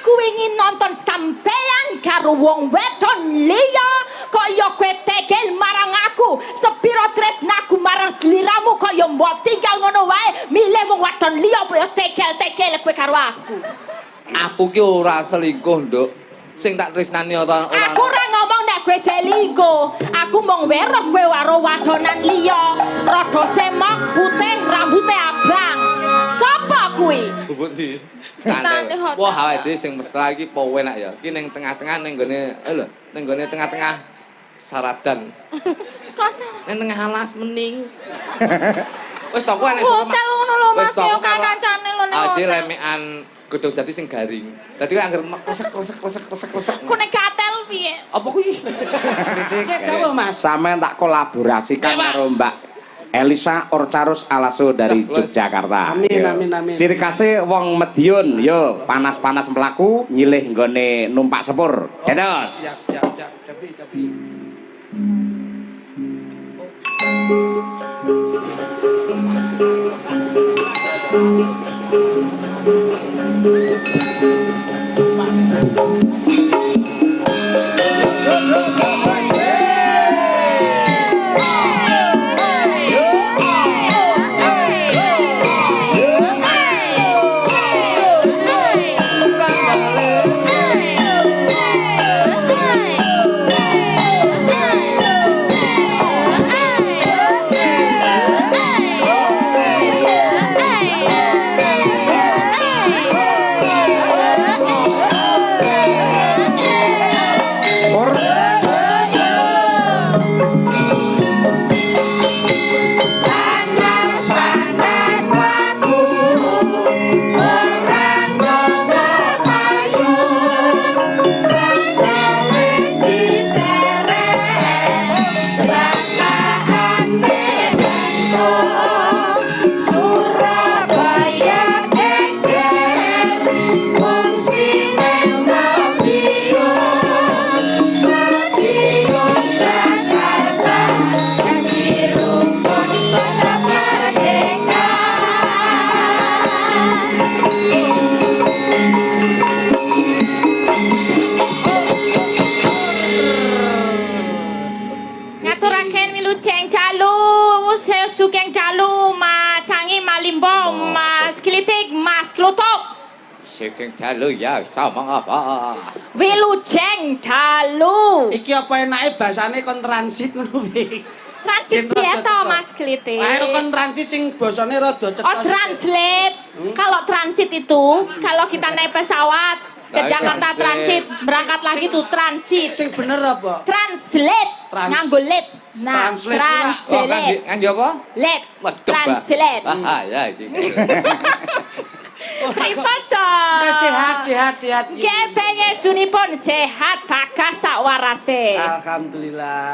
aku ingin nonton sampean karo wong wedon liya kok ya kowe tegel marang aku sepiro tresnaku marang sliramu kok ya mbok tinggal ngono wae milih wong wedon liya apa ya tegel-tegel kowe karo aku. Aku ki ora selingkuh, Nduk. Sing tak tresnani ora. Aku ora ngomong nek kowe selingkuh. Aku mung weruh kowe karo wadonan liya. Rada semok, putih, rambute abang. Sapa kuwi? Bubuk ndi? Santai. Wah, awake dhewe sing mesra iki po enak ya. Iki ning tengah-tengah ning gone lho, ning gone tengah-tengah saradan. Kok sarad? Ning tengah alas mening. Wis to kowe nek hotel ngono lho Mas, yo kancane lho nek. Ade lemekan Godhong Jati sing garing. Dadi kok anggere kresek. Ku nek katel piye? Apa kuwi? Dawuh Mas. Sampeyan tak kolaborasikan karo Mbak Elisa Orcarus Alaso dari Yogyakarta. Amin. Ciri khasnya wong Madiun, yo panas-panas melaku, nyilih nggone numpak sepur. Dados. Siap. Capi. Sugeng dalu macangi malimbo mas klitik mas klutuk. Sugeng dalu ya sama apa? Wilujeng dalu. Iki apa enake basane kon transit ngono piye? Transit piye to Mas Klitik? Ayo kon transit sing basane rada cetha. Oh translate. Kalau transit itu kalau kita naik pesawat ke Jakarta transit, berangkat lagi tuh transit. Sing bener apa? Translate. Nganggo late. Nah, translate. Nganggo apa? Late. Translate. Ah ya iki. Privat toh. Sehat. Kepenge sunipun sehat bagas sak warase. Alhamdulillah.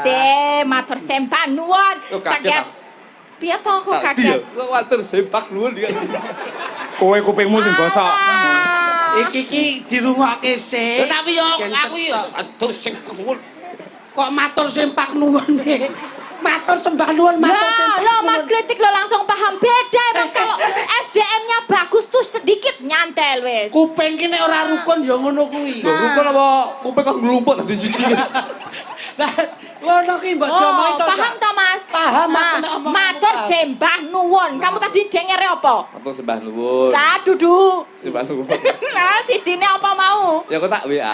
Matur sembah nuwun. Saged. Piye to kok kaget? Kok matur sembah nuwun iki. Kowe kupingmu sing bosok. Iki dirungokke sik. Tapi yo aku yo aduh sing nuwun. Kok matur sembah nuwun piye? Matur sembah nuwun matur sembah. Loh Mas Klitik lo langsung paham beda emang kalau SDM-nya bagus tuh sedikit nyantel wes. Kuping ki nek ora rukun ya ngono kuwi. Lho rukun apa kuping kok nglumpuk dadi siji. Lah ngono ki mbok domoi to. Paham to Mas? Paham matur sembah nuwun. Kamu tadi dengere apa? Matur sembah nuwun. Lah dudu. Sembah nuwun. Nah sijine apa mau? Ya kok tak WA.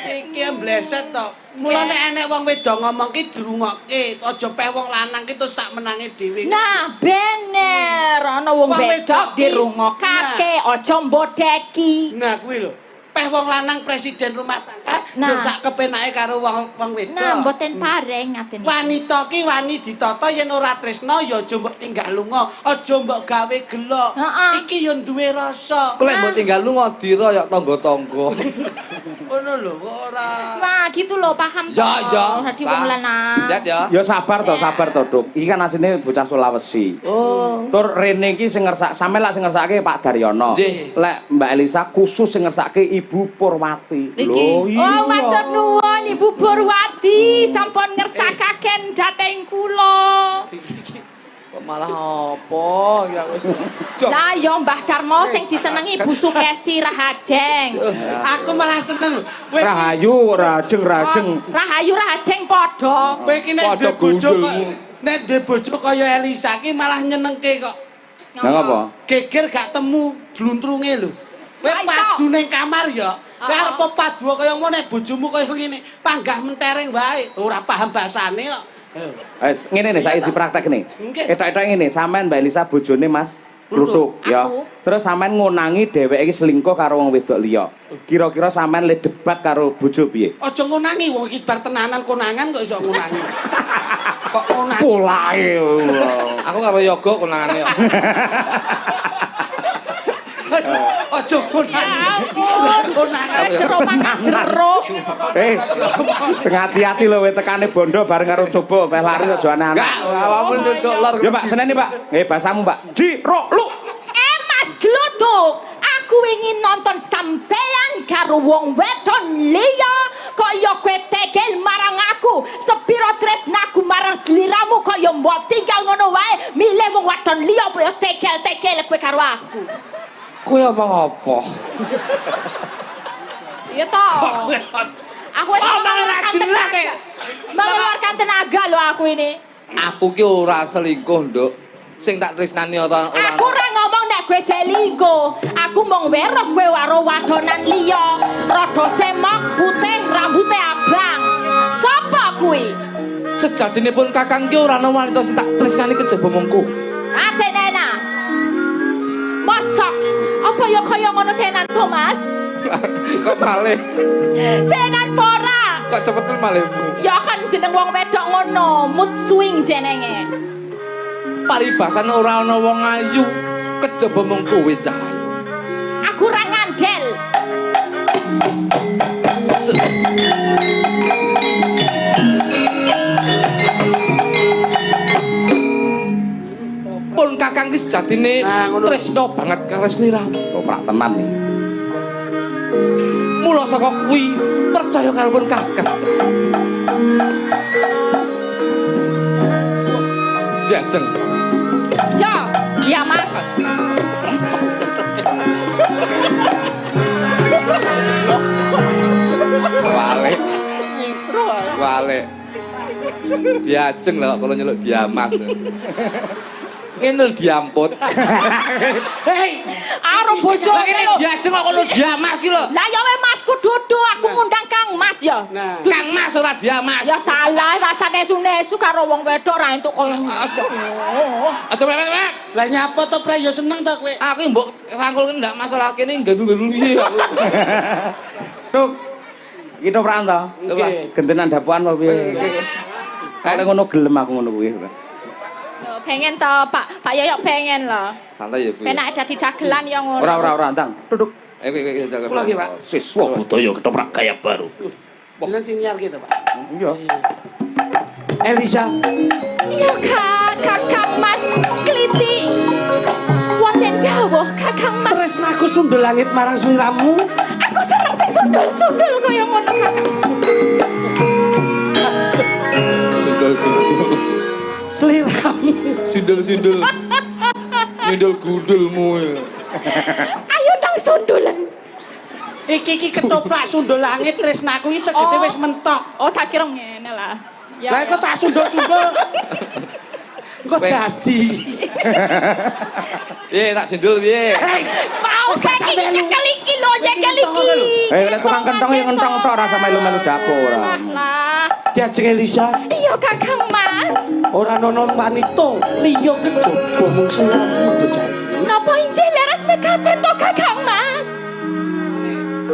Iki mbleset to. Mulane enek wong wedok ngomong ki dirungokke, aja peh wong lanang ki terus sak menange dhewe. Nah, bener. Ana wong wedok dirungokake, aja mbodeki. Nah, kuwi lho. Peh wong lanang presiden rumah tangga, yo sak kepenake karo wong wedok. Nah, mboten pareng ngaten. Wanita ki wani ditata yen ora tresna ya aja mbok tinggal lunga, aja mbok gawe gelo. Iki yo duwe rasa. Kok lek mbok tinggal lunga diroyok tangga-tangga. Ngono lho, kok ora. Wah, gitu loh, paham toh. Ya. Dadi wong lanang. Siap ya. Ya sabar to, Duk. Iki kan asline bocah Sulawesi. Oh. Tur rene iki sing ngersak, sampe lak sing ngersake Pak Daryono. Lek Mbak Elisa khusus sing ngersake Ibu Purwati. Lho, iya. Oh, matur nuwun Ibu Purwati, sampun ngersakaken dhateng kula. Kok malah apa ya wis. Lah ya Mbah Darmo sing disenengi Bu Sukesi Rahajeng. Aku malah seneng. Kowe Rahayu, rajeng. Rahayu Rahajeng padha. kowe iki nek Padha duwe bojo kok gundulmu. nek duwe bojo kaya Elisa ki malah nyenengke kok. Lah ngapa? Geger gak temu gluntrunge lho. Kowe Lah iso. padu ning kamar ya. Kowe arep padu kaya ngono nek bojomu kaya ngene, panggah mentereng wae. Ora paham basane kok. Wis ngene nih saiki dipraktekne. Nggih. Ketok-ketok ngene, sampean Mbak Elisa bojone Mas Lutuk ya. Aku. Terus sampean ngonangi dheweke iki selingkuh karo wong wedok liya. Kira-kira sampean le debat karo bojo piye? Aja ngonangi wong iki bar tenanan konangan kok iso ngonangi. Kok ngonangi? Polahe. Aku karo yoga konangane kok. Aja ngonangi. Ya ampun. Konangan. Jero makan jero. Hati-hati lho we tekane bondo bareng karo coba meh lari aja anak-anak. Enggak, awakmu nduk lor. Ya Pak, seneni Pak. Bahasamu Pak. Jiro lu. Mas Glutuk, aku ingin nonton sampean karo wong wedon liya kaya kowe tegel marang aku. Sepiro tresnaku marang sliramu kaya mbok tinggal ngono wae milih wong wedon liya apa tegel-tegel kowe karo aku. Kowe omong apa? Iya toh. Aku wis mengeluarkan tenaga loh aku ini. Aku ki ora selingkuh, Nduk. Sing tak tresnani ora. Aku ora ngomong nek kowe selingkuh. Aku mung weruh kowe karo wadonan liya. Rada semok, putih, rambute abang. Sapa kuwi? Sejatine pun Kakang ki ora ana wanita sing tak tresnani kejaba mungku. Atenena. Mosok apa ya kaya ngono tenan Thomas? Kok malih? Tenan pora. Kok cepet malihmu? Ya kan jeneng wong wedok ngono, mood swing jenenge. Paribasan ora ana wong ayu kejaba mung kowe cahaya. Aku ora ngandel. Pun Kakang ki sejatine tresno banget karo sliramu. Oh, prak tenan nih. Mula saka kuwi percaya karo pun Kakang. Diajeng. Ya Mas. Wale. Wale. Diajeng lho kalau nyeluk Diamas. Ngene lho diamput. Hei, Aro bojo Kene lho. diajeng kok kono Diamas ki lho. Lah ya we Masku dudu aku ngundang Kang Mas ya. Nah. Kang Mas ora Diamas. Ya salah rasane nesu karo wong wedok ra entuk koyo Aja mewek-mewek. Lah nyapa to Pre ya seneng to kowe. Aku mbok rangkul ndak masalah kene nggandu-nggandu piye aku. Tuk. Iki to Pranto. Nggih. Gentenan dapuan apa piye? Kale ngono gelem aku ngono kuwi. pengen to Pak Yoyok pengen loh. Santai ya Bu. Penak dadi dagelan ya ngono. Ora Antang. Duduk. Jaga. Kula nggih, Pak. Siswa budaya ketoprak gaya baru. Jenengan sinyal gitu, Pak. Iya. Elisa. Iya Kakang Mas Kliti. Wonten dawuh Kakang Mas. Tresnaku sundul langit marang sliramu. Aku seneng sing sundul-sundul kaya ngono Kakang. Sundul. Sliramu. Sundul. Nyundul gundulmu. Ayo nang sundulan. Iki ketoprak sundul langit tresnaku iki tegese wis mentok. Oh tak kira ngene lah. Ya. Lah kok tak sundul-sundul. Kok dadi. Tak sundul piye? Mau saking nyekeliki lho, nyekeliki. Lek tukang kentong ya kentong tok ora sampe melu dapur. Lah. Diajeng Elisa. Iya Kakang Mas. Ora nono wanita liya kejaba mung sliramu bocah. Napa injih leres mekaten to Kakang Mas?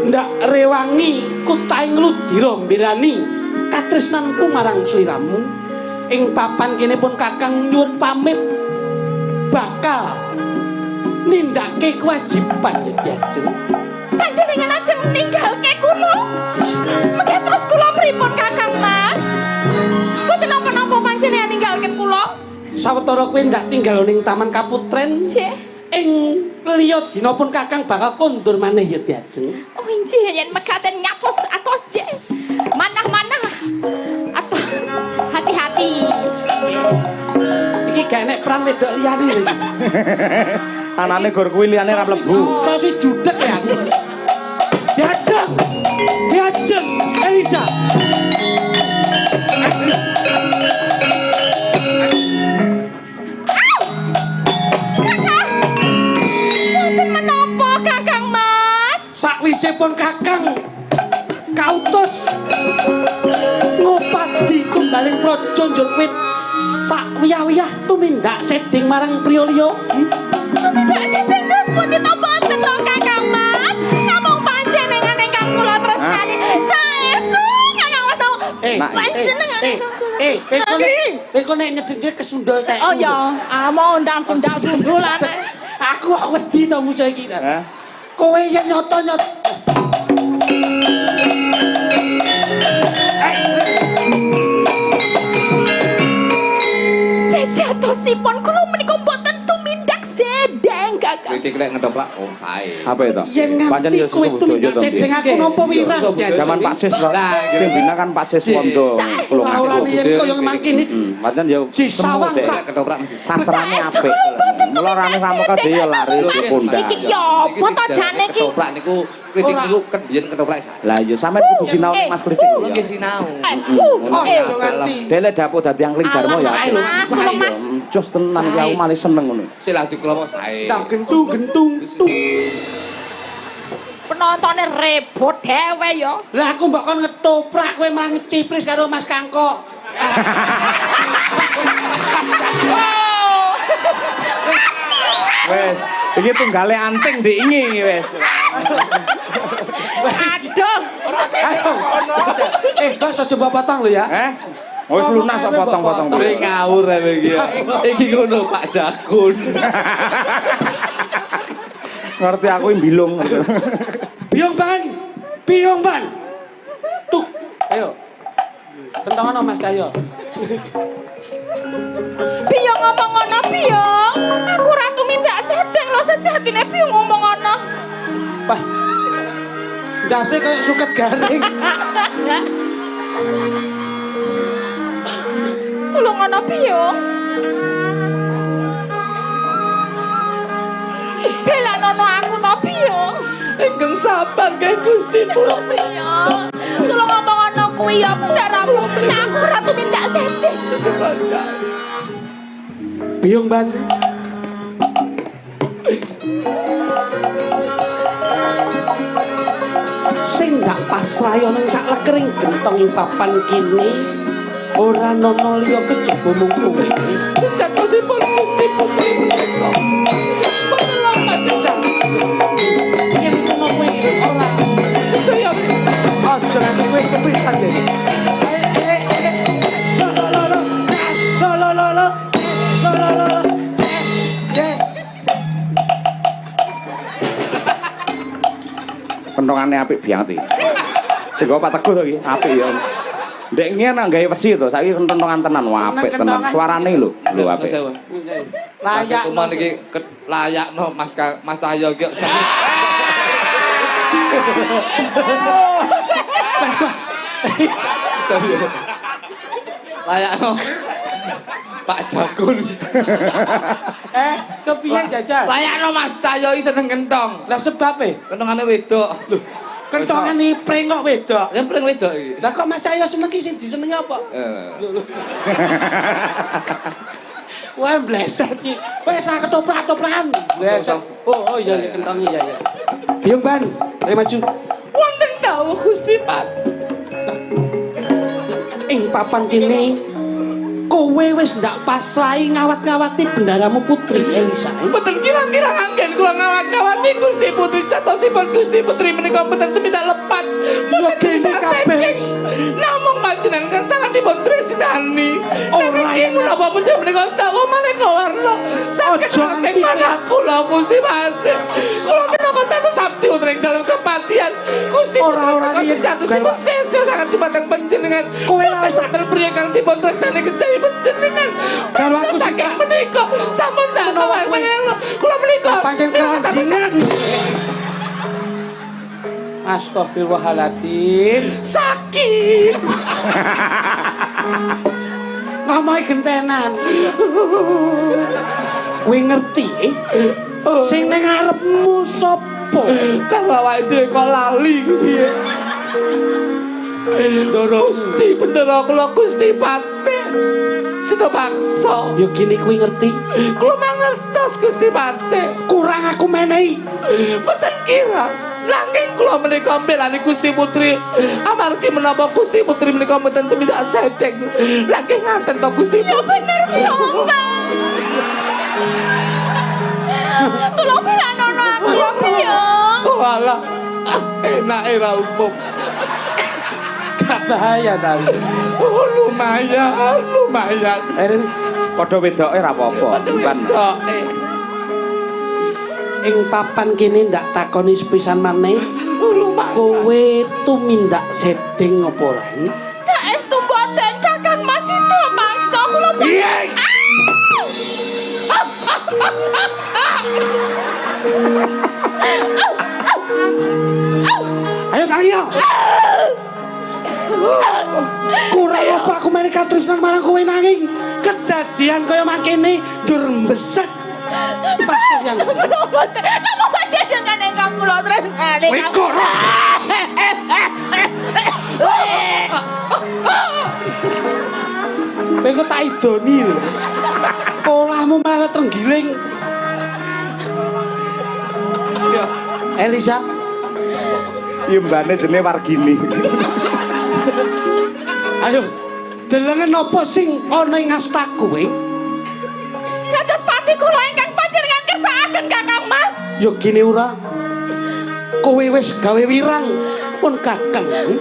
Ndak rewangi kutaing ludira mbelani katresnanku marang sliramu. Ing papan kene pun Kakang nyuwun pamit bakal nindakake kewajiban Diajeng. Panjenengan ajeng ninggalke kula. Mengke terus kula pripun Kakang Mas? Boten napa-napa panjenengan ninggalke kula. Sawetara kowe ndak tinggal ning Taman Kaputren. Nggih. Ing liya dina pun Kakang bakal kondur maneh ya Diajeng. Oh injih yen mekaten ngatos atos nggih. Manah-manah. Atos hati-hati. Iki gak enek peran wedok liyane lho. Anane gor kuwi liyane ra mlebu. Sosi judek ya aku. Diajeng. Diajeng Elisa. Wonten menapa Kakang Mas? Sakwise pun Kakang kautus ngopati tumbaling praja njur wit sakwiyah-wiyah tumindak seding marang priya liya. Tumindak sedeng dos pun ditambahaken lho Kakang Mas. Namung panjenengan ingkang kula tresnani. Saestu Kakang Mas. Panjenengan Kowe nek nyedenjir kesundul tek. Oh ya, mau undang sundal-sundulan. Aku wedi to musuh iki. Kowe yen nyoto-nyoto sejatosipun kula menika mboten tumindak sedeng Kakang. Kritik lek ngetoplak oh sae. Apa itu? yen Pancen nganti ya kowe tumindak sedeng aku nampa wirang. Zaman Pak Sis lho. Sing bina kan Pak Sis Wondo. Ora yen koyo mangkene Pancen ya disawang sak ketoprak mesti. sastrane apik. Mula rane ramuka dhewe laris dipundang. Iki yo apa to jane iki? Ketoprak niku kritik niku biyen ketoprak sae. Lah ya sampean kudu sinau Mas kritik. Nggih sinau. aja nganti. Dele dapur dadi angling Darmo ya. Mas, tolong Mas. Jos tenan ki aku malah seneng ngono. Silah dikelompok sae. Tak gentung tung. Penontonnya rebut dhewe yo. Lah aku mbok kon ngetoprak kowe malah ngecipris karo Mas Kangko. Wes, iki tunggale anting diingi wes. Aduh. Ayo. Bos aja mbok potong lho ya. Wis lunas kok potong-potong. Kowe ngawur ae iki ya. Iki ngono Pak Jakun. Ngerti aku mbilung. Biong ban. Tuh, ayo. Tentono Mas ayo. Biong ngomong ngono Biong. Aku ora tumindak sedeng lho sejatine Biong ngomong ngono. Pah. Ndase koyo suket garing. Tulung ngono Biong. Bela nono aku to Biong. Engkang sabar kae Gusti Pura. Biong. Tulung ngomong ngono kuwi ya pundaramu. Aku ora tumindak sedeng. Biong ban. Sing ndak pasraya ning sak lekering gentong ing papan kene ora nono liya kejaba mung kowe. Sejatosipun Gusti Putri menika. Penyelamat ingkang Yen kono kowe ora sedaya aja nganti kowe kepisan deh. Pentongane apik banget iki. Sing Pak Teguh to iki, apik ya. Ndek ngene nang gawe wesi to, saiki kentongan tenan, wah apik tenan. Suarane lho, apik. Layak kuman iki layakno Mas Cahyo ki seneng. Layakno Pak Jakun. Kepiye jajal? Layakno Mas Cahyo iki seneng kentong. Lah sebabe Kentongane wedok. Lho, kentongane prengok wedok. yang paling wedok iki. Lah kok Mas Cahyo seneng ki sing disenengi apa? Wah bleset ki. Wis ra ketoprak-toprakan. Bleset. Oh iya kentongi ya ya. Biung ban, ayo maju. Wonten dawuh Gusti Pat. Ing papan kene kowe wis ndak pasrahi ngawat-ngawati bendaramu Putri Elisa. Mboten kira-kira anggen kula ngawat-ngawati Gusti Putri satosipun Gusti Putri menika mboten tumindak lepat. Yo kene kabeh. Namung panjenengan kan sangat dipun tresnani. Ora yen menapa panjenengan menika dawuh maneka warna. Saged sing padaku lho Gusti Pati. Kula menika tentu sabti utring dalem kepatian. Gusti Ora yen jatosipun sesuk sangat dipatang panjenengan. Kowe lawes sadar priya kang dipun tresnani kejawi panjenengan. Karo aku saking menika sampun tak kawat menelo. Kula menika pancen keranjingan. Astagfirullahaladzim. Sakit. Ngomongi gentenan. Kowe ngerti? Sing ning ngarepmu sapa? Kalau awake dhewe kok lali piye? Gusti Bendera kula Gusti Pati. Sida paksa. Yo gini kowe ngerti? Kula mangertos Gusti Pati. Kurang aku menehi. Mboten kira. Nanging kula menika mbelani Gusti Putri. Amargi menapa Gusti Putri menika mboten tumindak sedeng. Lagi ngaten to Gusti. Ya bener piye, tolong pilanono aku ya piye. Oh alah. Enake ra umum. Gak bahaya ta. Oh lumayan. Rene Padha wedoke ra apa-apa, Ban. ing papan kene ndak takoni sepisan maneh. Lumayan. Kowe tumindak sedeng apa ora? Saestu boten Kakang Mas itu mangsa kula Piye? Ayo tangi yo. Kurang apa aku meneh katresnan marang kowe nanging kedadian kaya mangkene ndur mbesek. Pasien. Napa baca dengan engkang kula tresnani. Kowe kora. Kowe tak idoni lho. Polahmu malah trenggiling. Ya, Elisa. Iya mbane jenenge Wargini. Ayo, delengen apa sing ana ing asta kowe? Dados pati kula ingkang panjenengan kersakaken Kakang Mas. Yo gini ora. Kowe wis gawe wirang pun Kakang.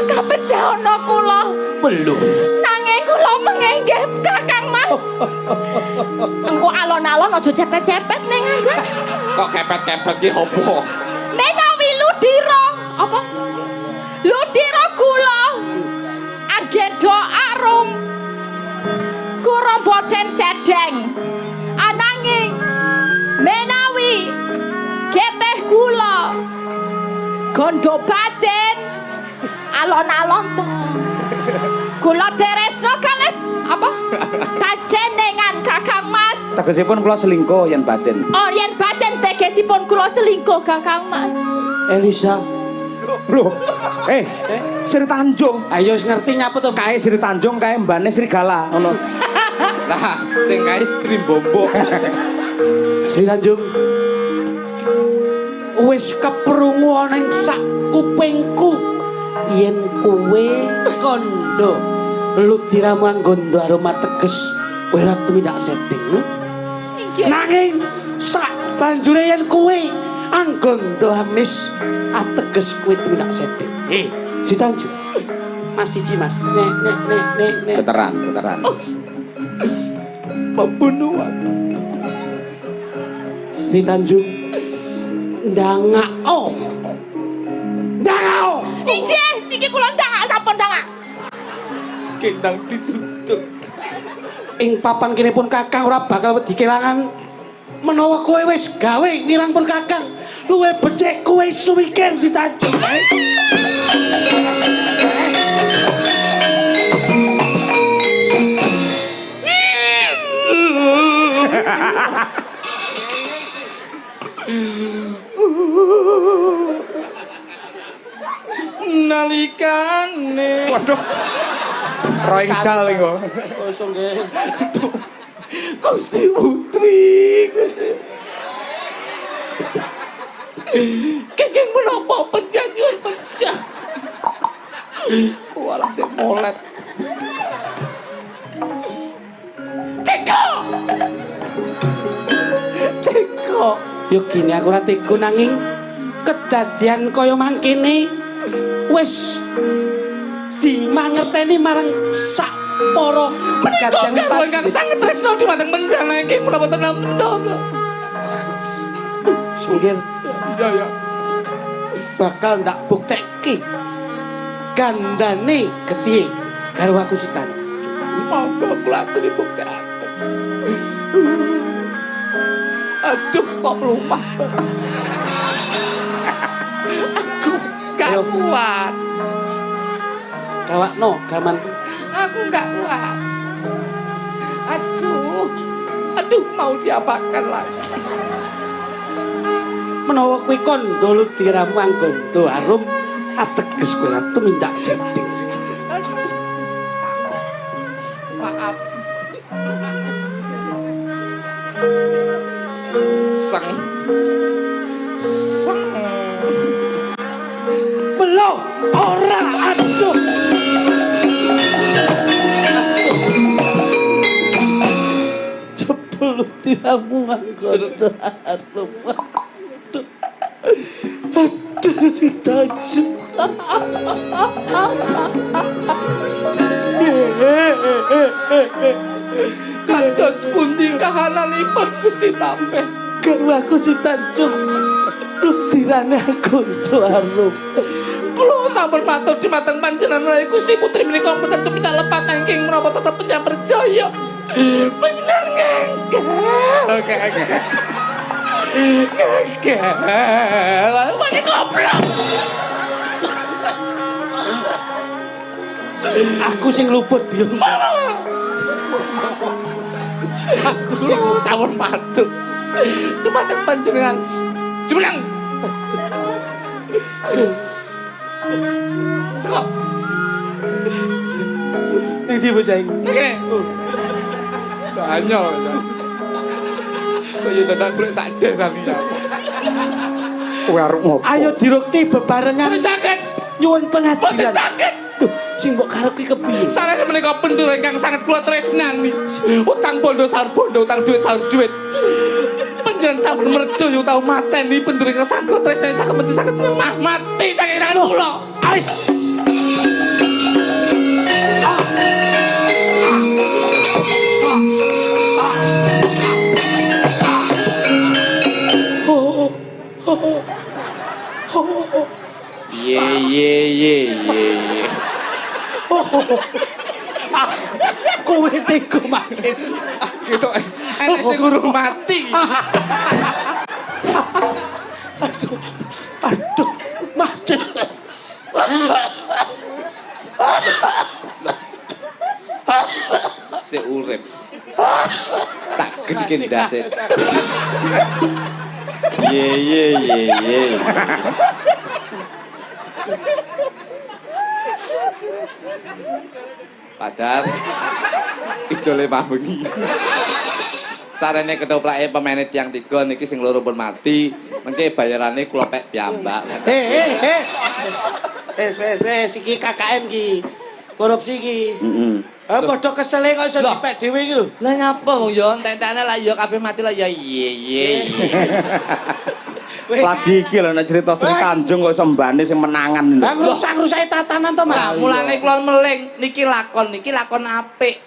Kapejaana kula. Belum. Nanging kula mengenggih Kakang Mas. Engko alon-alon aja cepet-cepet ning ngandhap. Kok kepet-kepet ki opo? Menawi ludira apa? Ludira kula agenda arum kura boten sedeng. Ananging menawi geteh kula gondo bacen alon-alon to. Kula teresno kalih apa? Kajenengan Kakang Mas. Tegesipun kula selingkuh yen bacen. Oh, yen bacen tegesipun kula selingkuh Kakang Mas. Elisa. Loh, Sri Tanjung. Ayo wis ngerti nyapa to? Kae Sri Tanjung kae mbane Srigala ngono. Lah, sing kae stream bombo. Sri Tanjung. Wis keprungu ana ing sak kupingku yen kowe kondo ludiramu anggondo aroma teges kowe ora tumindak sedeng. Inggih. Nanging sak banjure yen kowe anggondo amis ateges kowe tumindak sedeng. Si Tanjung. Mas siji Mas. Nek. Veteran. Pembunuhan. Si Tanjung. Ndangak. Ije, niki kula ndangak sampun ndangak. Kendang ditutup. Ing papan kene pun Kakang ora bakal wedi kelangan menawa kowe wis gawe nirang pun Kakang luwe becik kowe suwikir si Tanjung. Nalikane. Waduh. Roing dal iku. Kosong nggih. Gusti Putri. Kenging menapa penyanyian pecah. Kualah sing molet. Teko. Yo gini aku ora tega nanging kedadian kaya mangkene wis dimangerteni marang sak para Menika karo ingkang sanget tresno dhumateng panjenengan iki menapa tenang menapa. Sungkir Ya. bakal ndak buktekke gandane getih karo aku si Tanjung. Monggo kula aturi buktiaken. Aduh kok lumah. Aku gak Ayo. kuat. Kawakno gaman. aku nggak kuat. Aduh, mau diapakan lagi? Menawa kowe kandha Lutirama Gondo Arum ateges kowe ratu mindak sending. Maaf. Sang. Belo ora aduh. Jebul Lutirama Gondo Arum. Aduh si Tanju. Kados pundi kahananipun Gusti Tampe? Karo aku si Tanjung Lutirane Gondo Arum. Kula sampun matur dhumateng panjenengan Gusti Putri menika mboten tumindak lepat nanging menapa tetep panjenengan percaya. Panjenengan ngangkel. Mane goblok. Aku sing luput biung. Aku sampun matur dhumateng panjenengan. Jumlang. Kok Ning ndi bos aing? Oke. Anyol. Kaya dadak golek sadar kali ya. Kowe arep ngopo? Ayo dirukti bebarengan Mboten saged. nyuwun Mboten pengadilan. saged. Duh, sing mbok karep ki kepiye? Sarane menika pentur ingkang sangat kula tresnani. Utang bondo sahur bondo, utang duit sahur duit. Panjenengan sampun merjoyo tau mateni pentur ingkang sangat kula tresnani saged nyemah mati saking tangan kula. Ais. Ye. Kowe teko mati. Gitu enek sing urung mati. Aduh, mati. Sik urip. Tak gedhe ndase. Ye. Padahal ijole pambengi. Sarene ketoplake pemaine tiyang 3 niki sing loro pun mati, mengke bayarane kula pek piyambak. Wes iki KKN ki. Korupsi ki. Heeh. Padha kesele kok iso Loh. dipek dhewe iki lho. Lah ngapa wong yo entek-entekane lah yo kabeh mati lah ya ye. Lagi iki lho nek cerita Sri Tanjung kok iso mbane sing menangan lho. Lah ngrusak-rusake tatanan to, Mas. Lah mulane kula meling niki lakon apik.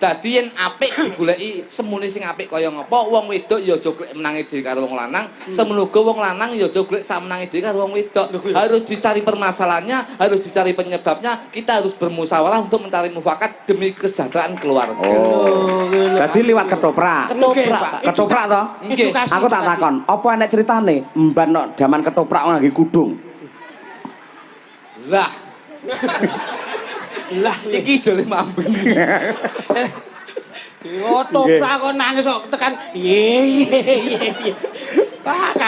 Dadi yen apik digoleki semune sing apik kaya ngapa wong wedok ya aja golek menangi dhewe karo wong lanang, semono uga wong lanang ya aja golek sak menangi dhewe karo wong wedok. Harus dicari permasalahannya, harus dicari penyebabnya, kita harus bermusyawarah untuk mencari mufakat demi kesejahteraan keluarga. Oh. Dadi liwat ketoprak. Ketoprak, Pak. Ketoprak to? Nggih. Aku tak takon, apa enek critane mban nok jaman ketoprak ngangge kudung? Lah. Lah iki jole mambeng. Ketoprak kok nangis kok tekan. Ye.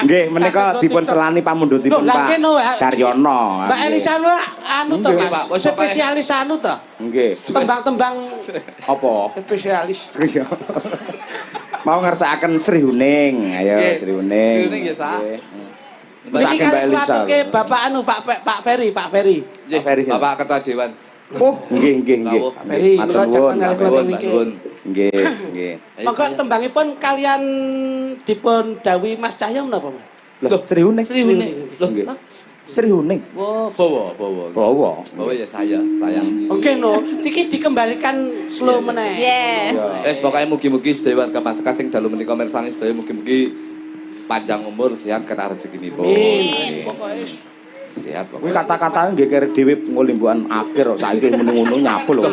Nggih, menika dipun selani pamundhutipun Pak Daryono. Mbak Elisa anu to, Nggih, Mas. Pak. Spesialis anu to. Nggih. Tembang-tembang Apa? spesialis. Iya. Mau ngersakaken Sri Huning. Ayo Sri Huning. Sri Huning ya, Sa. Iki kan kuwatke Bapak anu Pak Ferry. Nggih, Bapak Ketua Dewan. Oh, nggih. Pak Ferry, Matur kula nuwun. jaman kali niki. Nggih. Monggo tembangipun kalian dipun dawuhi Mas Cahyo menapa, Mas? Loh, Sri Huning. Sri Huning. Loh, Nggih. Sri Huning. oh, bawa. Bawa. Ya sayang. Oke no, iki dikembalikan slow meneh. Yeah. Wes pokoke mugi-mugi sedaya warga masyarakat sing dalu menika mirsani sedaya mugi-mugi panjang umur, sehat kena rezekinipun. Amin. Pokoke Sehat Kuwi pokoknya. kata-katane nggih kere dhewe ngolimbukan akhir kok saiki ngono nyapu lho.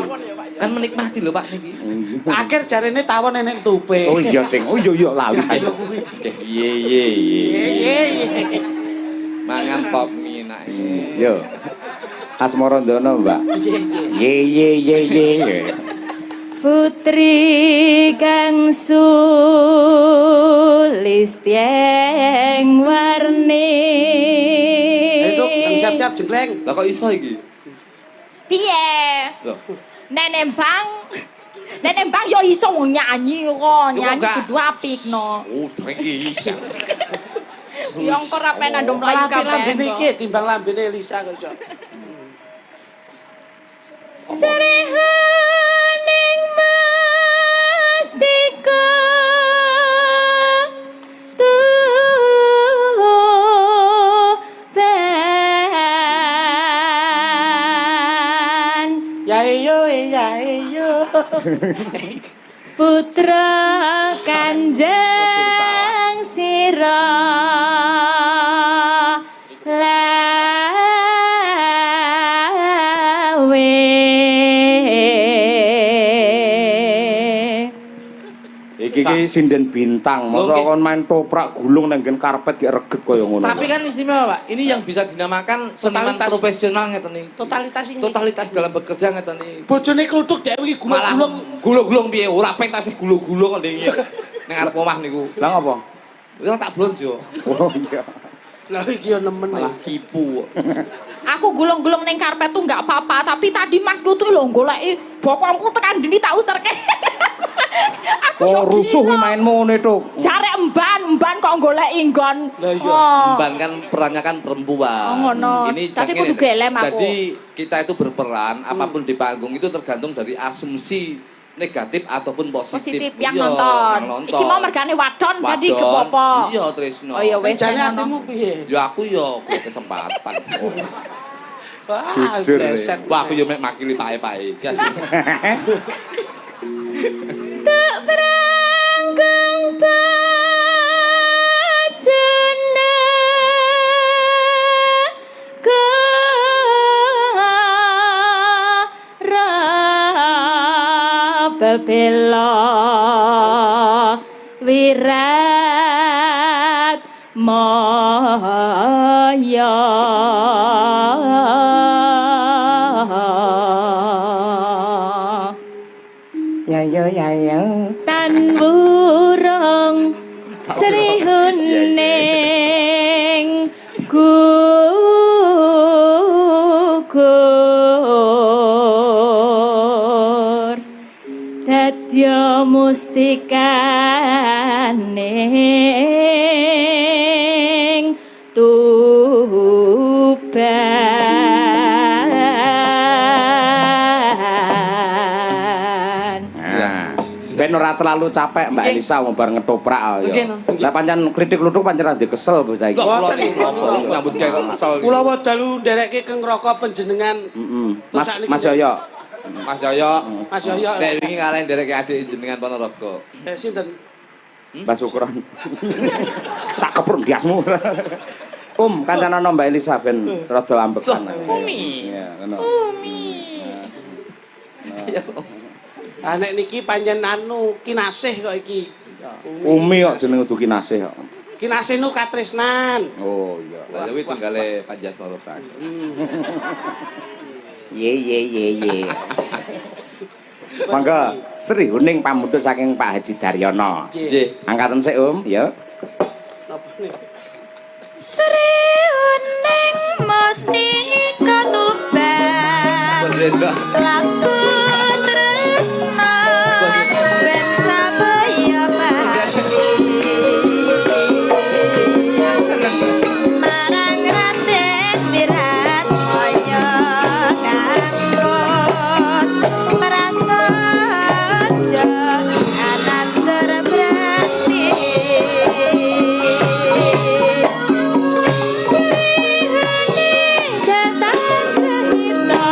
Kan menikmati lho Pak niki. akhir jarene tawon nenek tupe. Oh iya, Ting. Oh iya lali. Ye. Ye. Mangan pop mie nak. Yo. Asmarandono, Mbak. Iya. Ye. Putri kang sulistyeng warni. Ayo, Dok, siap-siap jengkleng. Lah kok iso iki? Piye? Loh. Nenek Bang yo iso nyanyi kok, nyanyi enggak? kudu apik no. Oh, iki iso. Yang ora penak ndom mlayu Lambe kabeh. lambene iki timbang lambene Elisa kok iso. Srehaning mestika tuban Ya iyo. putra Kanjeng Sira Iki sinden bintang, masa Oke. kon main toprak gulung nang nggen karpet gek reget kaya ngono. Tapi kan istimewa, Pak. Ini yang bisa dinamakan seniman Totalitas. profesional ngeten iki. Totalitas ini. Totalitas dalam bekerja ngeten iki. Bojone kluthuk dhek iki Malah gulung-gulung. gulung-gulung piye? Ora pentas gulung-gulung kok iki. Ning arep omah niku. Lah ngopo? Wis tak blonjo. Oh iya. Lah iki yo nemen Malah iki. kipu. aku gulung-gulung ning karpet tuh nggak apa-apa, tapi tadi Mas Lutu lho goleki bokongku tekan dini tak userke. Aku yo Oh rusuh gila. mainmu ngene to. Jare emban kok goleki nggon. Lah iya. Oh. Emban kan perannya kan perempuan. Oh, ngono. Ini Tapi jangan- kudu gelem aku. Jadi kita itu berperan apapun di panggung itu tergantung dari asumsi negatif ataupun positif. Positif yang Iya, nonton. yang nonton. Iki mau mergane wadon jadi Wadon, kepopo. Iya, Tresno. Oh iya wes. Jane ngono. atimu piye? Ya aku yo kesempatan. Wah, Jujur, beset. Wah, aku yo mek makili pae-pae. Gas. Tak beranggung bajene bela wirat maya tan wurung srihuning gugur dadya mustikaning tuban. Nah, ben ora terlalu capek Mbak Nggih. Elisa mau bar ngetoprak Nggih, ya. no. Lah pancen kritik luthuk pancen ra kesel Bu saiki. Kok kula niku nyambut gawe kok kesel. Kula wadalu nderekke keng roko panjenengan. Heeh. Terus sakniki- Mas Yoyo. Mas Yoyo. Mas Yoyo. Nek wingi kalih ndereke adik jenengan Ponorogo. Sinten? Mbak Syukron. Tak keprun biasmu. Kancana Mbak Elisa ben rada ambekan. Umi. Iya, ngono. Ah nek niki panjen anu kinasih kok iki. Umi kok jeneng kudu kinasih kok. Kinasih nu katresnan. Oh iya. Lah kuwi tunggale Panjasmara Praga. Ye. Mangga Sri Huning pamudhut saking Pak Haji Daryono. Nggih. Angkatan sik ya. Napa nih? Sri Uning Mustika Tuban Berbeda. laku tresna ben sabaya marang Raden Wiratmaya kangkos prasaja anandar berarti Srihani datang ke kita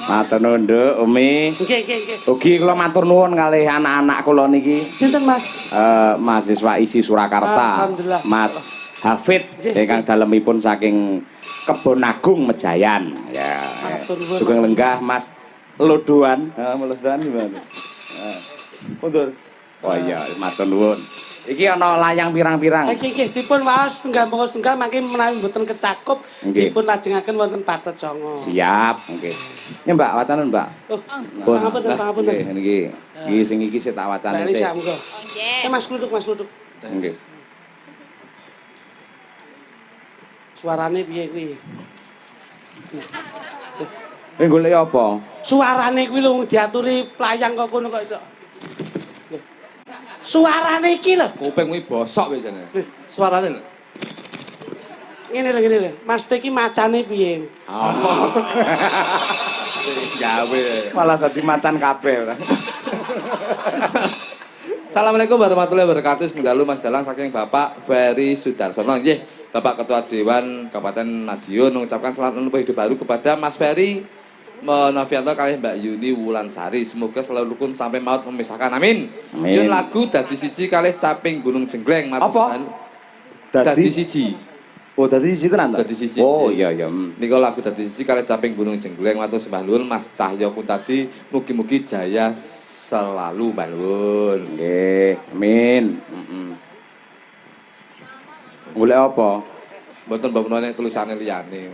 Matur nuwun, Nduk, Umi. Nggih, nggih, nggih. Ugi kula matur nuwun kalih anak-anak kula niki. Sinten, Mas? Mahasiswa isi Surakarta. Alhamdulillah. Mas Hafid Nggih, ingkang dalemipun saking Kebon Agung Mejayan. Ya. Matur nuwun. Sugeng lenggah Mas Lodoan. Lodoan gimana? Mundur. Oh iya, matur nuwun. Iki ana layang pirang-pirang. Nggih, dipun waos tunggal monggo tunggal mangke menawi mboten kecakup Nggih. dipun lajengaken wonten Patet Songo. Siap, nggih. Ini Mbak wacanen, Mbak. Oh, Pun. pangapunten, pangapunten. Nggih, niki. Iki sing iki sik tak wacane Mbak Elisa sik. monggo. Mas Luduk, Mas Luduk. Nggih. Suarane piye kuwi? Kowe golek apa? Suarane kuwi lho diaturi playang kok kono kok iso. Lho. Suarane iki lho. Kuping kuwi bosok wis jane. Suarane lho. Ngene lho. Mas Teh iki macane piye? Oh. Gawe. Malah dadi macan kabeh. Assalamualaikum warahmatullahi wabarakatuh. Semendalu Mas Dalang saking Bapak Ferry Sudarsono. Nggih, Bapak Ketua Dewan Kabupaten Madiun mengucapkan selamat menempuh hidup baru kepada Mas Ferry Novianto kali Mbak Yuni Wulansari. Semoga selalu rukun sampai maut memisahkan. Amin. Amin. Yun lagu dadi siji kali Caping Gunung Jengleng. Apa? Dadi siji. Oh, dadi siji tenan ta? Dadi siji. Oh, iya iya. Nika lagu dadi siji kali Caping Gunung Jengleng matur sembah nuwun Mas Cahyo Kuntadi mugi-mugi jaya selalu Mbak nuwun. Nggih, amin. Heeh. Golek apa? Mboten mbok menawa tulisane liyane.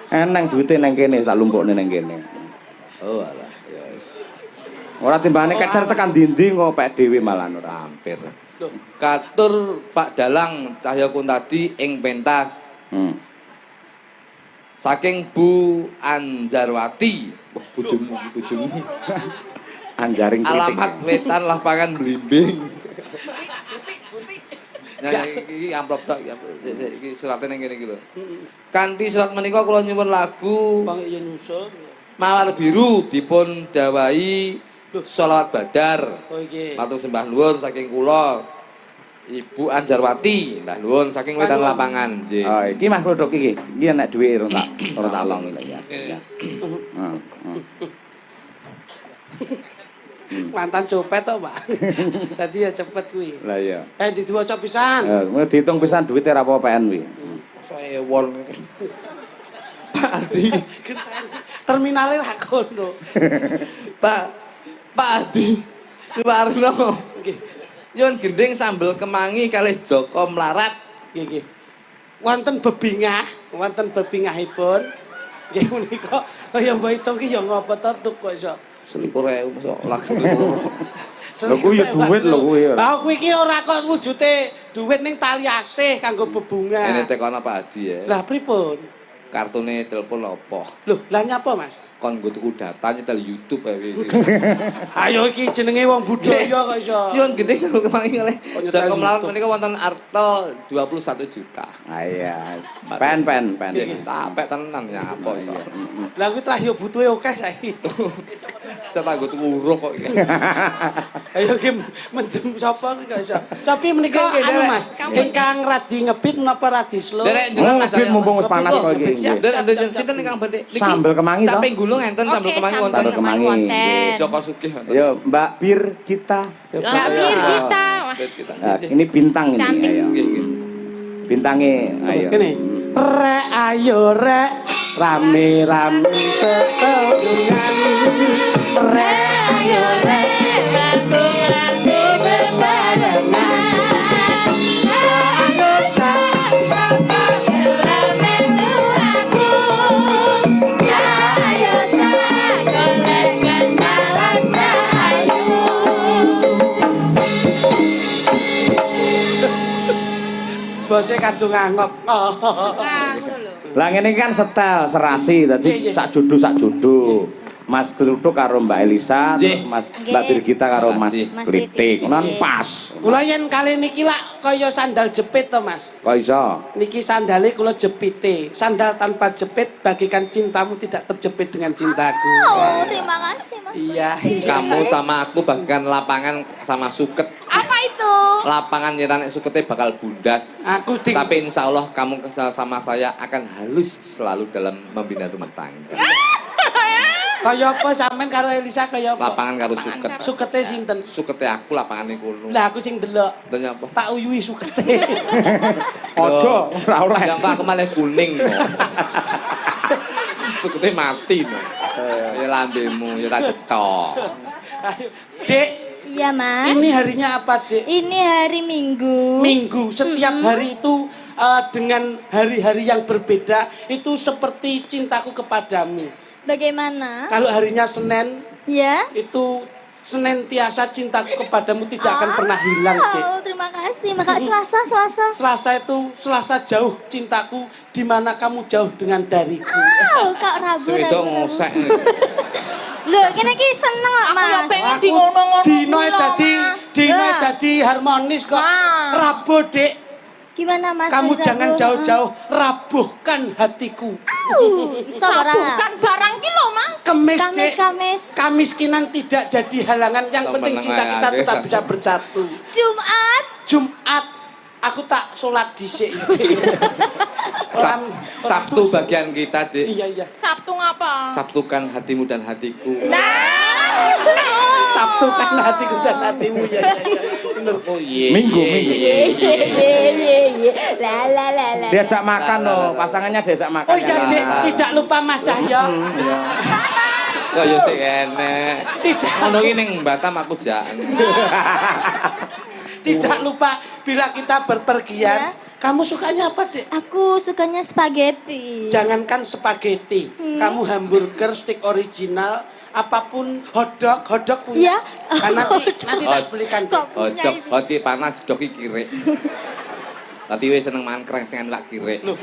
Eneng duwite nang kene tak lumpukne nang kene. Oh alah, ya wis. Ora timbangane kecer tekan dindi ngopek dhewe malah ora. Hampir. Katur Pak Dalang Cahyo Kuntadi ing pentas. Saking Bu Anjarwati. Wah, bojomu. Anjaring kritik. Alamat Wetan Lapangan Blimbing. Ya iki amplop tok iki surate ning kene iki lho. Kanthi surat menika kula nyuwun lagu Bang iya nyusul. Mawar Biru dipun dawahi sholawat badar. Oh iki. Matur sembah nuwun saking kula Ibu Anjarwati. Mbah nuwun saking Wetan Lapangan. Nggih. Oh, iki Mas Rodok iki. Iki nek dhuwit ora tak long ya. Mantan copet to, Pak. Dadi ya cepet kuwi. Lah iya. Diduwaca pisan. Ngono diitung pisan duwite ora apa-apaan kuwi. Sewon. Pak Adi. Terminale ra kono. Pak Adi Suwarno. Nggih. Nyun gending sambel kemangi kalih Joko Mlarat. Nggih. Wonten bebingahipun. Nggih menika kaya mbok itung ki ya ngopo to tuk kok iso. 21.000 mosok lagu itu. Lho kuwi ya duwit lho kuwi. Lah kuwi iki ora kok wujude duwit ning tali asih kanggo bebunga. Ini tekono Pak Adi ya. Lah pripun? Kartune telepon apa? Loh, lah nyapa, Mas? Kon nggo tuku data nyetel YouTube ya iki. Ayo iki jenenge wong budaya kok iso. Nyun gending sambel kemangi kalih nyetel Joko Mlarat YouTube. menika wonten arta 21 juta. Ah iya. Pen. Nggih, tapek tenan ya apa iso. Lah kuwi trah yo butuhe akeh saiki. Saya nggo tuku uruh kok iki. Ayo ki mendem sapa ki kok iso. Tapi menika Nggih, anu Derek. Mas, ingkang radi ngebit menapa radi slow? Derek Oh, jenengan Mas. ngebit mumpung wis panas kok iki. Siap. Nggih. Derek sinten ingkang badhe niki? Sambel kemangi to? Caping gulung enten sambel Oke, kemangi sambel wonten. kemangi. wonten. Joko Sugih wonten. Yo, Mbak Bir kita. Ya, Bir kita. Wah, Bet kita. Nah, ini bintang ini. Cantik. Ayo. Nggih, nggih. Bintangnya, ayo. Kene. Rek ayo rek rame-rame tetulungan. Rek ayo rek rame-rame bebarengan. Ayo bose kadung angop. Lah ngene iki kan setel, serasi, dadi sak jodoh. Mas Gluduk karo Mbak Elisa, terus Mas Mbak Birgita karo Mas Mas Kritik. Non pas. Kula yen kali niki lak kaya sandal jepit to, Mas. Kok iso? Niki sandale kula jepite. Sandal tanpa jepit bagikan cintamu tidak terjepit dengan cintaku. Oh, terima kasih Mas. Iya. Kamu sama aku bagikan lapangan sama suket. apa itu? Lapangan nyerane suketnya bakal bundas. Aku ting Tapi insya Allah kamu sama saya akan halus selalu dalam membina rumah tangga. Kaya apa sampean karo Elisa kaya apa? Lapangan karo suket. Sukete sinten? Sukete aku lapangan ning kono. Lah aku sing delok. Tanya apa? Tak uyuhi sukete. Ojo, ora oleh. Yang kok aku malah kuning kok. Sukete mati no. Ya lambemu ya tak cetok. Ayo, Dek, Iya, Mas. ini harinya apa, Dek? Ini hari Minggu. Minggu. Setiap hari itu dengan hari-hari yang berbeda itu seperti cintaku kepadamu. Bagaimana? Kalau harinya Senin Ya. itu senantiasa cintaku kepadamu tidak akan pernah hilang, Dek. Oh, terima kasih. Maka Selasa. Selasa itu Selasa jauh cintaku di mana kamu jauh dengan dariku. Oh, Kak Rabu. Sing itu ngosek. Loh, kene iki seneng kok, Aku ya Mas. pengen di ngono-ngono. Dinoe Mas. dadi harmonis kok. Wah. Rabu, Dek. Gimana, Mas? Kamu Rabu? jangan jauh-jauh rabuhkan hatiku. Iso ora? Bukan barang ki lho, Mas. Kemis, Kamis, Dek. Kamis. Kemiskinan tidak jadi halangan. Yang penting cinta kita tetap bisa bersatu. Jumat. Jumat aku tak sholat dhisik. Sabtu bagian kita, Dik. Iya. Sabtu ngapa? Sabtukan hatimu dan hatiku. Nah. Sabtu kan hatiku dan hatimu ya. Bener. Oh iya. Minggu. Ye. La. Diajak makan loh, pasangannya diajak makan. Oh iya, Dek, tidak lupa Mas Cahyo. Kok ya sik enek. Tidak. Ngono ki ning Batam aku jak. Tidak lupa bila kita berpergian, kamu sukanya apa, Dek? Aku sukanya spaghetti. Jangankan spaghetti, kamu hamburger, steak original, apapun hotdog punya. Ya. Kan nanti tak belikan, Dek. Kok punya Hotdog, itu? hoti panas, doki kire. Tapi wis seneng mangan krengsengan lak kire. Loh,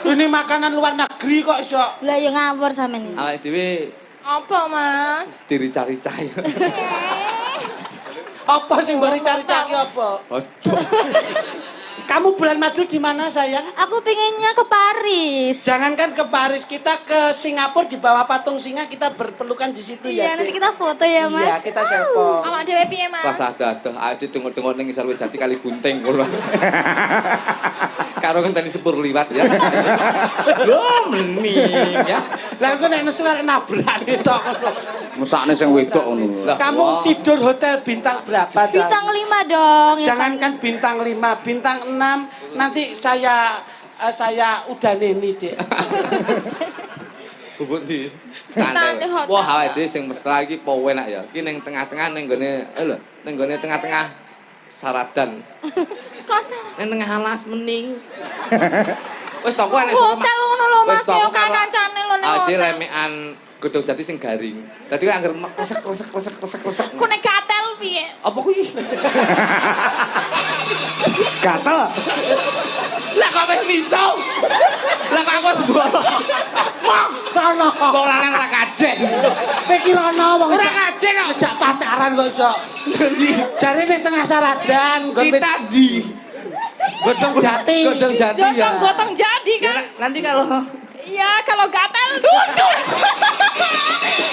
ini makanan luar negeri kok iso. Lah ya ngawur sampean iki. Awake dhewe Apa, Mas? dirica-rica. Apa sih mbok cari-cari apa? Hotdog. Kamu bulan madu di mana, sayang? Aku pengennya ke Paris. Jangankan ke Paris, kita ke Singapura di bawah patung singa, kita berpelukan di situ Iya, ya, nanti Dek. kita foto ya, Mas. Iya, kita selfie. Awak dhewe piye, Mas? Pas ada ade tengok-tengok ning Isar Jati kali gunting kono. Karo ngenteni sepur liwat ya. Lho mening ya. Lah aku nek nesu arek nabrak tok. Mesakne sing wedok ngono. Lah, Kamu wah. tidur hotel bintang berapa? Dam? Bintang 5 dong. yang Jangankan bintang 5, bintang 6 nanti saya udah neni, Dek. Bubuk di Santai hotel. Wah, awake dhewe sing mesra iki po enak ya. Iki ning tengah-tengah ning gone lho, ning gone tengah-tengah Saradan. Kok Ning tengah alas mening. Wis toko enek hotel ngono lho, Mas. toko Yo kancane lho ning Ade hotel. lemekan Godhong Jati sing garing. Dadi kan anggere kresek. Ku nek gatel piye? Apa kuwi? Gatel. Lah kok wis miso? Lah kok aku sembolok. Rono kok. Wong lanang ora kajen. Pikir rono wong Ora kajen kok. ngejak pacaran kok iso. Jare ning tengah Saradan, Kita di Godhong Jati. Godhong Jati ya. Gotong jadi Ya, kan? nanti kalau Iya, kalau gatel duduk.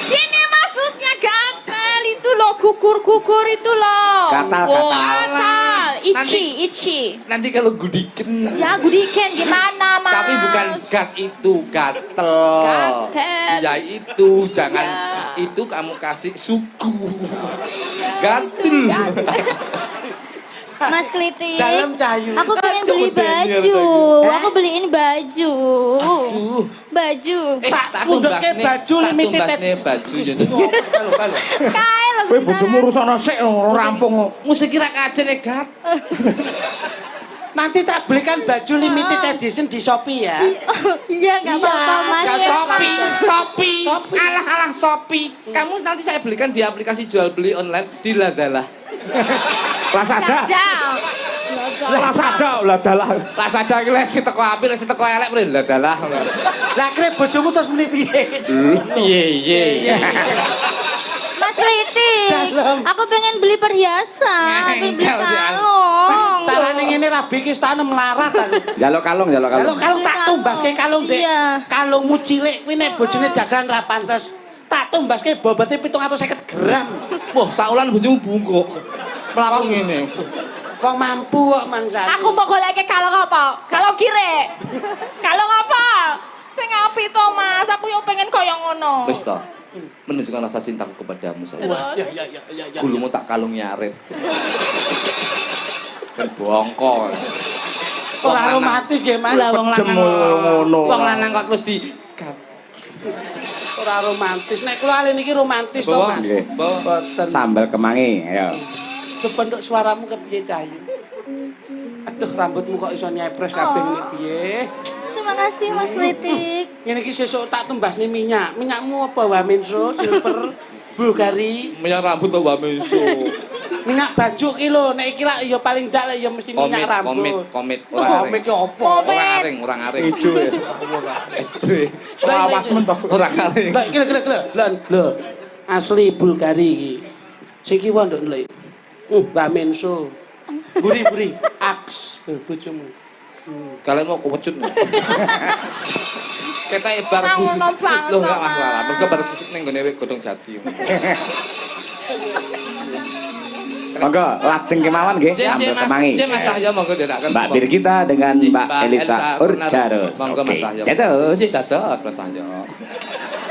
Ini maksudnya gatel itu loh, kukur itu loh. Gatal. Gatal, itchy. nanti kalau gudiken. Ya, gudiken gimana, Mas? Tapi bukan gat itu, gatel. Gatel. Ya itu, jangan Ya. itu kamu kasih suku. Gatel. Mas Klitik. Dalam Cahayu. Aku pengen beli Coba Daniel baju. lagi. Aku beliin baju. Aduh. Baju. Tak mundurke baju limited. Baju ya. Kalau. Kae lho. Kowe bojomu rusono sik rampung. Musik kira kajen gat. Nanti tak belikan baju limited edition di Shopee ya. Iya, enggak apa-apa, Mas. nggak Iya, Shopee. Shopee. Alah Shopee. Kamu nanti saya belikan di aplikasi jual beli online di Lazada. Lazada. Gatel. Lazada lah dalah. Lazada iki lek teko apik, lek teko elek mrene Lazada. Lah kira bojomu terus muni piye? Iya. Mas Klitik. Dalam. Aku pengen beli perhiasan, pengen beli Ngengkel sih, kalung. Carane ngene rabi iki stane melarat aku. Jaluk kalung. Kalau tak tumbaske kalung, Dek. Iya. Kalungmu cilik kuwi nek bojone dagangan ra pantes. Tak tumbaske bobote 750 gram. Wah, saulan bojomu bungkuk. Mlaku ngene. Wong mampu kok mangsane. Aku mau goleke kalung apa? Kalung kire. Kalung apa? Sing apik to, Mas. Aku yo pengen koyo ngono. Wis to. menunjukkan rasa cintaku kepadamu sayang. Wah, ya. Gulumu tak kalungi arit. Ben bongko. Ora romantis nggih, Mas. Lah wong lanang ngono. Wong lanang kok terus di Ora romantis. Nek kula alih niki romantis to, Bawa, Mas. nggih. Boten. Sambal kemangi, ayo. Kependuk suaramu kepiye Cahayu? Aduh, rambutmu kok iso nyepres kabeh ngene piye? Terima kasih Mas Litik. Ngene iki sesuk tak tembasne minyak. Minyakmu apa wae Menso, silver, Bulgari, minyak rambut to Mbak Meso. minyak baju ki lho. Nek iki lak ya paling ndak ya mesti minyak rambut. Komit Komit ki apa? orang aring. Ijo ya. SP. Lawas men to. Orang aring. Lah iki lho. Asli Bulgari iki. Sing ki wae nduk ndelok. Mbak Menso. Buri, aks bojomu. Kalian mau kepecut nih. Kita bar Ora busuk. ngono banget, Loh enggak Mas. masalah. Mergo bar busuk ning gone godhong jati. Monggo lajeng kemawon nggih sambal kemangi. Mas Cahyo monggo nderaken. Mbak Birgita dengan Mbak Elisa Urjarus. Monggo Mas Oke. Cahyo. Dados. Dados Mas Cahyo.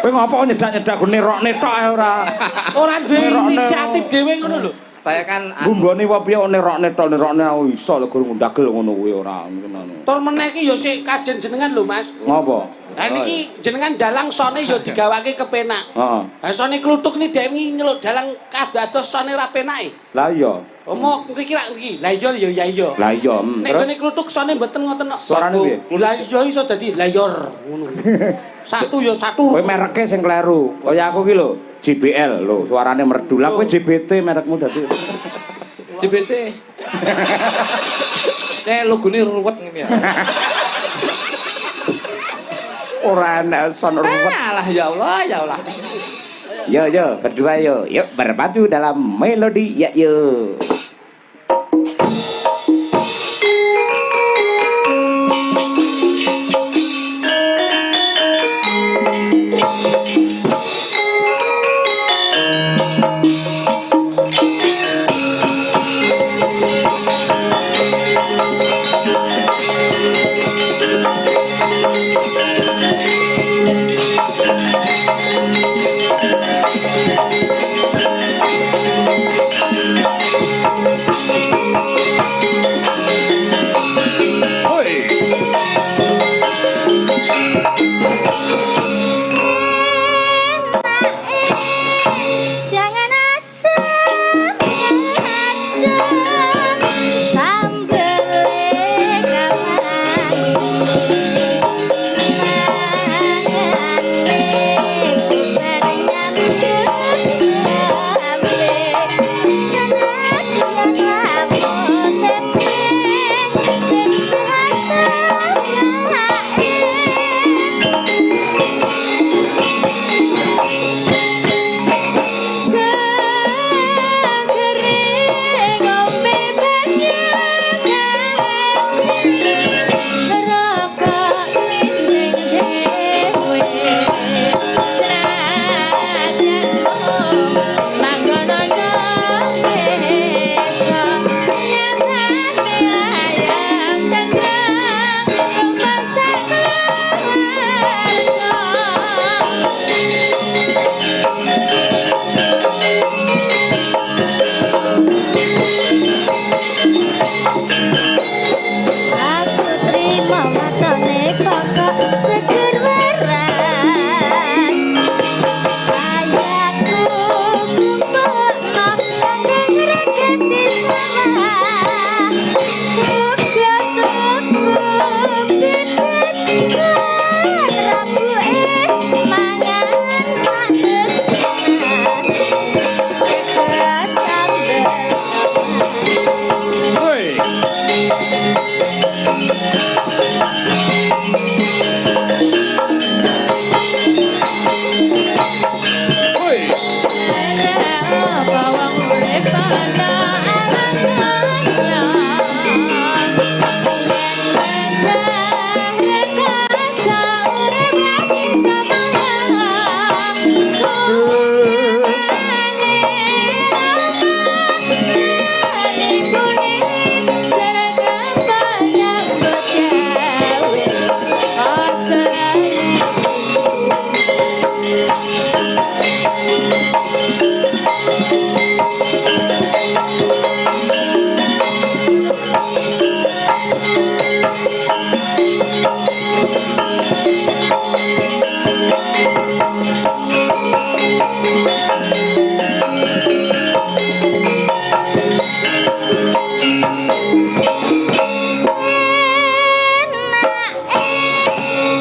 Kowe ngopo nyedak-nyedak nerokne tok ae ora. Ora duwe inisiatif dhewe ngono lho. Saya kan Bumbone wae piye nerokne tok nerokne iso lho gurung ndagel ngono kuwi ora ngono. Tur meneh iki ya sik kajen jenengan lho, Mas. Ngopo? Lah niki jenengan dalang sone ya digawake kepenak. Heeh. Ha sone kluthuk ni dhek wingi nyeluk dalang kadados sone ra penake. Lah iya. Omong mriki lak mriki. Lah iya ya iya. Lah iya. Nek jane kluthuk sone mboten ngoten kok. Suarane piye? Lah iya iso dadi layor ngono. Satu ya satu. Kowe mereknya sing kleru. Kaya aku ki lho, JBL lho, suarane merdu. Lah kowe JBT merekmu dadi. CBT. Logone ruwet ngene ya. Ora enak son ruwet. Alah ya Allah. Yo, berdua yo. Yuk berpadu dalam melodi ya yo.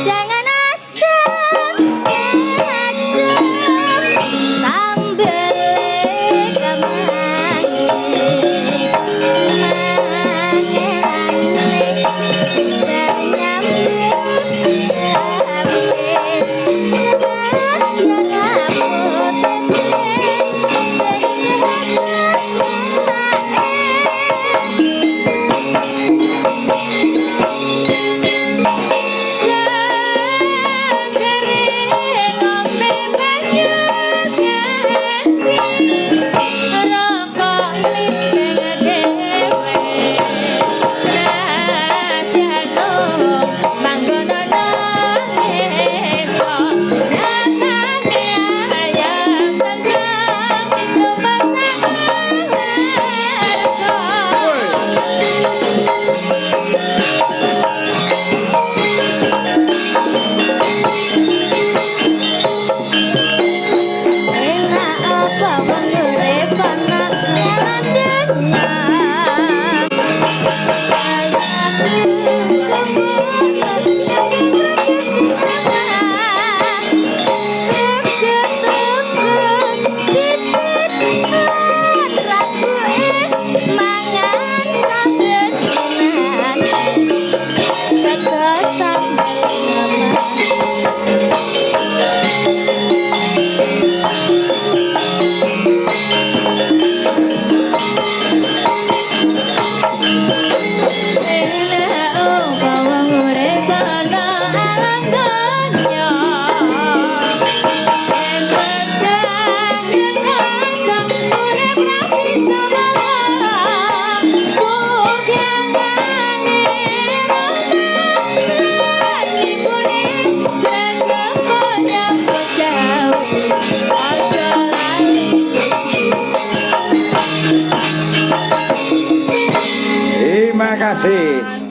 Jangan asal Terima kasih.